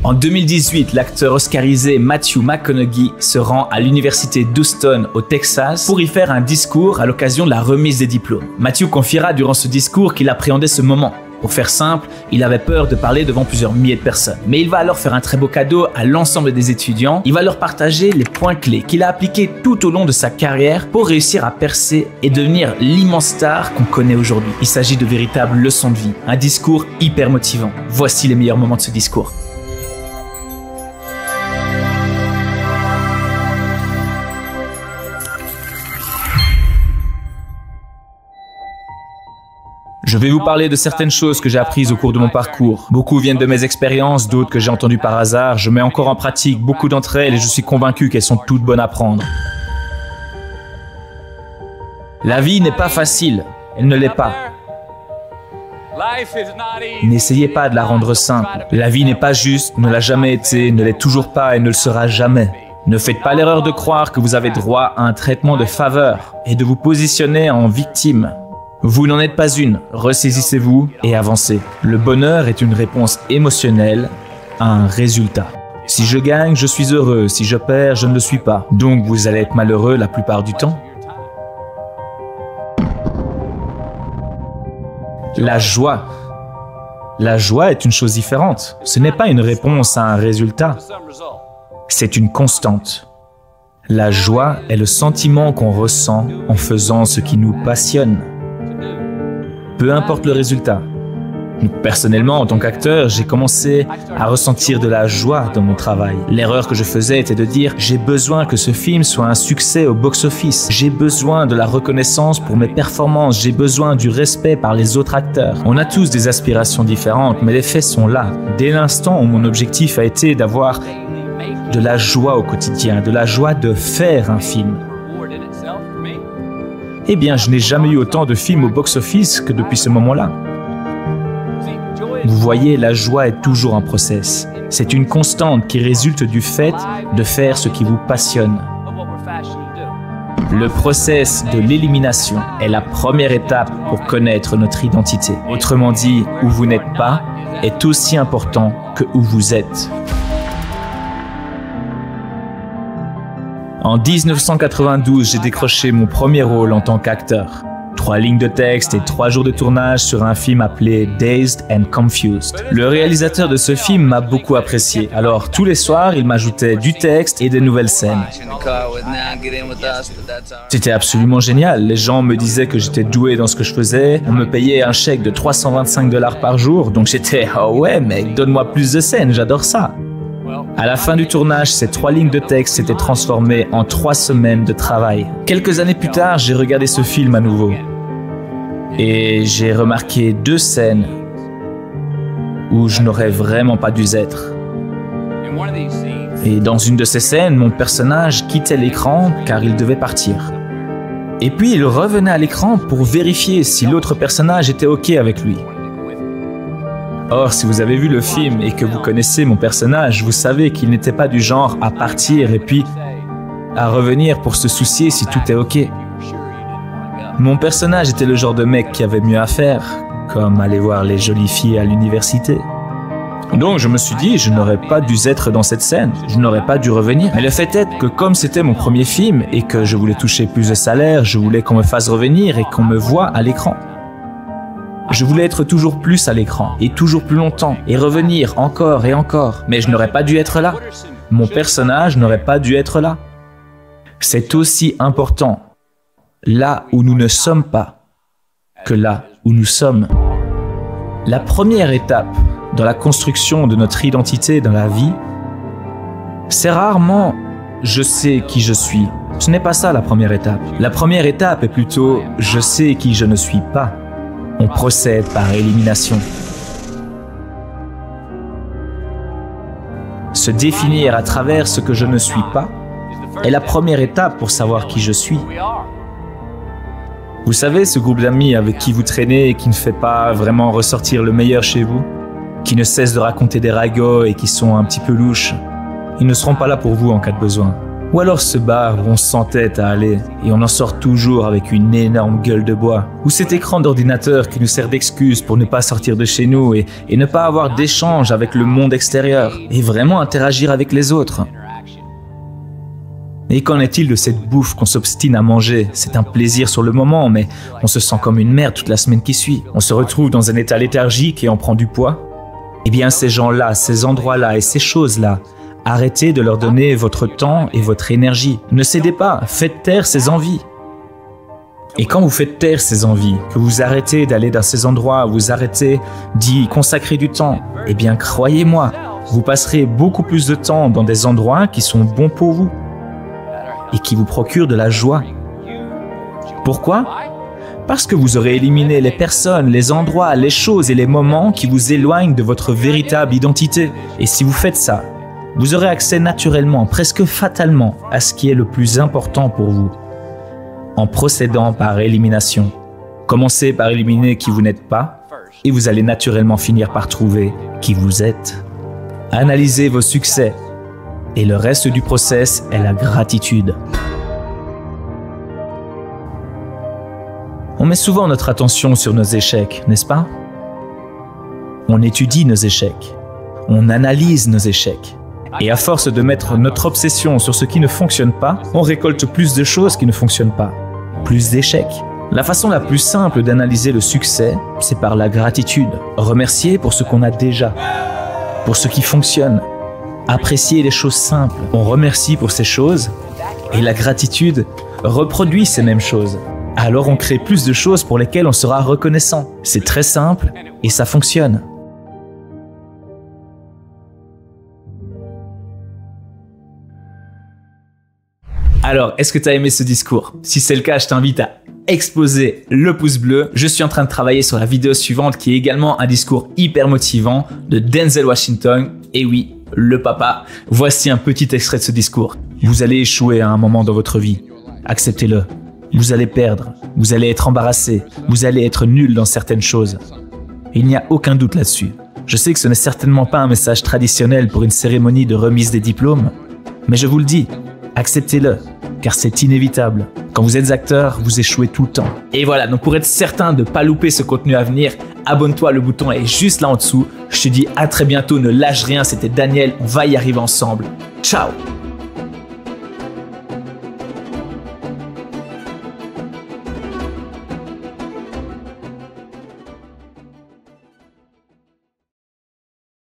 En 2018, l'acteur oscarisé Matthew McConaughey se rend à l'université d'Houston au Texas pour y faire un discours à l'occasion de la remise des diplômes. Matthew confiera durant ce discours qu'il appréhendait ce moment. Pour faire simple, il avait peur de parler devant plusieurs milliers de personnes. Mais il va alors faire un très beau cadeau à l'ensemble des étudiants. Il va leur partager les points clés qu'il a appliqués tout au long de sa carrière pour réussir à percer et devenir l'immense star qu'on connaît aujourd'hui. Il s'agit de véritables leçons de vie, un discours hyper motivant. Voici les meilleurs moments de ce discours. Je vais vous parler de certaines choses que j'ai apprises au cours de mon parcours. Beaucoup viennent de mes expériences, d'autres que j'ai entendues par hasard. Je mets encore en pratique beaucoup d'entre elles et je suis convaincu qu'elles sont toutes bonnes à prendre. La vie n'est pas facile, elle ne l'est pas. N'essayez pas de la rendre simple. La vie n'est pas juste, ne l'a jamais été, ne l'est toujours pas et ne le sera jamais. Ne faites pas l'erreur de croire que vous avez droit à un traitement de faveur et de vous positionner en victime. Vous n'en êtes pas une, ressaisissez-vous et avancez. Le bonheur est une réponse émotionnelle à un résultat. Si je gagne, je suis heureux, si je perds, je ne le suis pas. Donc vous allez être malheureux la plupart du temps. La joie. La joie est une chose différente. Ce n'est pas une réponse à un résultat. C'est une constante. La joie est le sentiment qu'on ressent en faisant ce qui nous passionne. Peu importe le résultat. Personnellement, en tant qu'acteur, j'ai commencé à ressentir de la joie dans mon travail. L'erreur que je faisais était de dire « j'ai besoin que ce film soit un succès au box-office. J'ai besoin de la reconnaissance pour mes performances. J'ai besoin du respect par les autres acteurs. » On a tous des aspirations différentes, mais les faits sont là. Dès l'instant où mon objectif a été d'avoir de la joie au quotidien, de la joie de faire un film, eh bien, je n'ai jamais eu autant de films au box-office que depuis ce moment-là. Vous voyez, la joie est toujours un process. C'est une constante qui résulte du fait de faire ce qui vous passionne. Le process de l'élimination est la première étape pour connaître notre identité. Autrement dit, où vous n'êtes pas est aussi important que où vous êtes. En 1992, j'ai décroché mon premier rôle en tant qu'acteur. 3 lignes de texte et 3 jours de tournage sur un film appelé Dazed and Confused. Le réalisateur de ce film m'a beaucoup apprécié. Alors, tous les soirs, il m'ajoutait du texte et des nouvelles scènes. C'était absolument génial. Les gens me disaient que j'étais doué dans ce que je faisais. On me payait un chèque de 325 $ par jour. Donc j'étais « Oh ouais, mec, donne-moi plus de scènes, j'adore ça ». À la fin du tournage, ces 3 lignes de texte s'étaient transformées en 3 semaines de travail. Quelques années plus tard, j'ai regardé ce film à nouveau. Et j'ai remarqué 2 scènes où je n'aurais vraiment pas dû être. Et dans une de ces scènes, mon personnage quittait l'écran car il devait partir. Et puis il revenait à l'écran pour vérifier si l'autre personnage était OK avec lui. Or, si vous avez vu le film et que vous connaissez mon personnage, vous savez qu'il n'était pas du genre à partir et puis à revenir pour se soucier si tout est OK. Mon personnage était le genre de mec qui avait mieux à faire, comme aller voir les jolies filles à l'université. Donc je me suis dit, je n'aurais pas dû être dans cette scène, je n'aurais pas dû revenir. Mais le fait est que comme c'était mon premier film et que je voulais toucher plus de salaire, je voulais qu'on me fasse revenir et qu'on me voie à l'écran. Je voulais être toujours plus à l'écran, et toujours plus longtemps, et revenir encore et encore. Mais je n'aurais pas dû être là. Mon personnage n'aurait pas dû être là. C'est aussi important, là où nous ne sommes pas, que là où nous sommes. La première étape dans la construction de notre identité dans la vie, c'est rarement « je sais qui je suis ». Ce n'est pas ça la première étape. La première étape est plutôt « je sais qui je ne suis pas ». On procède par élimination. Se définir à travers ce que je ne suis pas est la première étape pour savoir qui je suis. Vous savez, ce groupe d'amis avec qui vous traînez et qui ne fait pas vraiment ressortir le meilleur chez vous, qui ne cessent de raconter des ragots et qui sont un petit peu louches, ils ne seront pas là pour vous en cas de besoin. Ou alors ce bar où on s'entête à aller et on en sort toujours avec une énorme gueule de bois. Ou cet écran d'ordinateur qui nous sert d'excuse pour ne pas sortir de chez nous et ne pas avoir d'échange avec le monde extérieur et vraiment interagir avec les autres. Et qu'en est-il de cette bouffe qu'on s'obstine à manger? C'est un plaisir sur le moment, mais on se sent comme une merde toute la semaine qui suit. On se retrouve dans un état léthargique et on prend du poids. Eh bien, ces gens-là, ces endroits-là et ces choses-là, arrêtez de leur donner votre temps et votre énergie. Ne cédez pas, faites taire ces envies. Et quand vous faites taire ces envies, que vous arrêtez d'aller dans ces endroits, vous arrêtez d'y consacrer du temps, eh bien, croyez-moi, vous passerez beaucoup plus de temps dans des endroits qui sont bons pour vous et qui vous procurent de la joie. Pourquoi ? Parce que vous aurez éliminé les personnes, les endroits, les choses et les moments qui vous éloignent de votre véritable identité. Et si vous faites ça, vous aurez accès naturellement, presque fatalement, à ce qui est le plus important pour vous, en procédant par élimination. Commencez par éliminer qui vous n'êtes pas, et vous allez naturellement finir par trouver qui vous êtes. Analysez vos succès, et le reste du process est la gratitude. On met souvent notre attention sur nos échecs, n'est-ce pas? On étudie nos échecs, on analyse nos échecs. Et à force de mettre notre obsession sur ce qui ne fonctionne pas, on récolte plus de choses qui ne fonctionnent pas, plus d'échecs. La façon la plus simple d'analyser le succès, c'est par la gratitude. Remercier pour ce qu'on a déjà, pour ce qui fonctionne. Apprécier les choses simples. On remercie pour ces choses et la gratitude reproduit ces mêmes choses. Alors on crée plus de choses pour lesquelles on sera reconnaissant. C'est très simple et ça fonctionne. Alors, est-ce que tu as aimé ce discours? Si c'est le cas, je t'invite à exploser le pouce bleu. Je suis en train de travailler sur la vidéo suivante qui est également un discours hyper motivant de Denzel Washington. Et oui, le papa. Voici un petit extrait de ce discours. Vous allez échouer à un moment dans votre vie. Acceptez-le. Vous allez perdre. Vous allez être embarrassé. Vous allez être nul dans certaines choses. Il n'y a aucun doute là-dessus. Je sais que ce n'est certainement pas un message traditionnel pour une cérémonie de remise des diplômes. Mais je vous le dis, acceptez-le, car c'est inévitable. Quand vous êtes acteur, vous échouez tout le temps. Et voilà, donc pour être certain de ne pas louper ce contenu à venir, abonne-toi, le bouton est juste là en dessous. Je te dis à très bientôt, ne lâche rien, c'était Daniel, on va y arriver ensemble. Ciao!